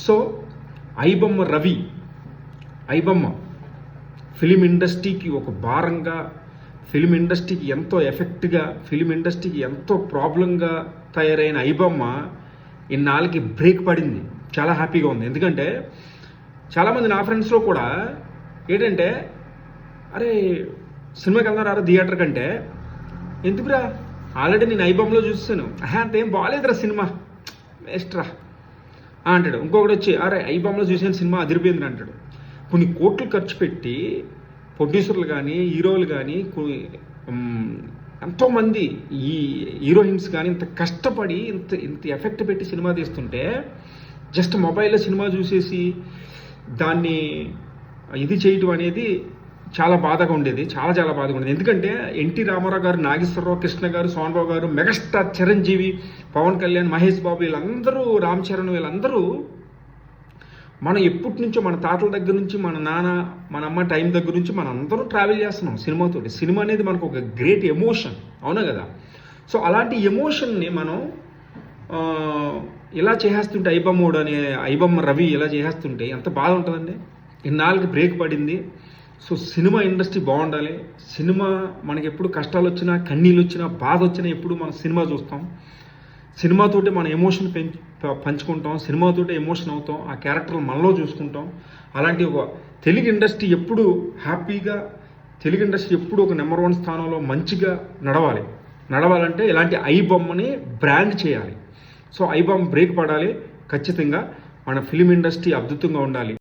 So iBomma film ఇండస్ట్రీకి ఒక భారంగా, ఫిలిం ఇండస్ట్రీకి ఎంతో ఎఫెక్ట్గా, ఫిలిం ఇండస్ట్రీకి ఎంతో ప్రాబ్లంగా తయారైన ఐబొమ్మ ఇన్నాళ్ళకి బ్రేక్ పడింది. చాలా హ్యాపీగా ఉంది. ఎందుకంటే చాలామంది నా ఫ్రెండ్స్లో కూడా ఏంటంటే, అరే సినిమాకి వెళ్దాం థియేటర్ కంటే, ఎందుకురా ఆల్రెడీ నేను ఐబొమ్మలో చూస్తాను, అంతేం బాగాలేదురా సినిమా, వేస్ట్రా అంటాడు. ఇంకొకటి వచ్చి అరే ఐబొమ్మలో చూసిన సినిమా అదిరిపోయింది అంటాడు. కొన్ని కోట్లు ఖర్చు పెట్టి ప్రొడ్యూసర్లు కానీ, హీరోలు కానీ, ఎంతోమంది ఈ హీరోయిన్స్ కానీ ఇంత కష్టపడి ఇంత ఎఫెక్ట్ పెట్టి సినిమా తీస్తుంటే జస్ట్ మొబైల్లో సినిమా చూసేసి దాన్ని ఇది చేయటం అనేది చాలా బాధగా ఉండేది. చాలా బాధగా ఉండేది. ఎందుకంటే ఎన్టీ రామారావు గారు, నాగేశ్వరరావు, కృష్ణ గారు, సోనరావు గారు, మెగాస్టార్ చిరంజీవి, పవన్ కళ్యాణ్, మహేష్ బాబు, వీళ్ళందరూ, రామ్ చరణ్, వీళ్ళందరూ మనం ఎప్పటి నుంచో మన తాతల దగ్గర నుంచి, మన నాన్న, మన అమ్మ టైం దగ్గర నుంచి మనం అందరూ ట్రావెల్ చేస్తున్నాం సినిమాతోటి. సినిమా అనేది మనకు ఒక గ్రేట్ ఎమోషన్, అవునా కదా? సో అలాంటి ఎమోషన్ని మనం ఇలా చేసేస్తుంటే, ఐబొమ్మ రవి ఇలా చేసేస్తుంటే ఎంత బాధ ఉంటుందండి. ఇన్నాళ్ళకి బ్రేక్ పడింది. సో సినిమా ఇండస్ట్రీ బాగుండాలి. సినిమా మనకి ఎప్పుడు కష్టాలు వచ్చినా, కన్నీళ్ళు వచ్చినా, బాధ వచ్చినా ఎప్పుడు మనం సినిమా చూస్తాం. సినిమాతోటి మన ఎమోషన్ పంచుకుంటాం, సినిమాతోటి ఎమోషన్ అవుతాం, ఆ క్యారెక్టర్లు మనలో చూసుకుంటాం. అలాంటి ఒక తెలుగు ఇండస్ట్రీ ఎప్పుడు హ్యాపీగా, తెలుగు ఇండస్ట్రీ ఎప్పుడు ఒక నెంబర్ 1 స్థానంలో మంచిగా నడవాలంటే ఇలాంటి ఐబొమ్మని బ్రాండ్ చేయాలి. సో ఐబొమ్మ బ్రేక్ పడాలి. ఖచ్చితంగా మన ఫిలిం ఇండస్ట్రీ అద్భుతంగా ఉండాలి.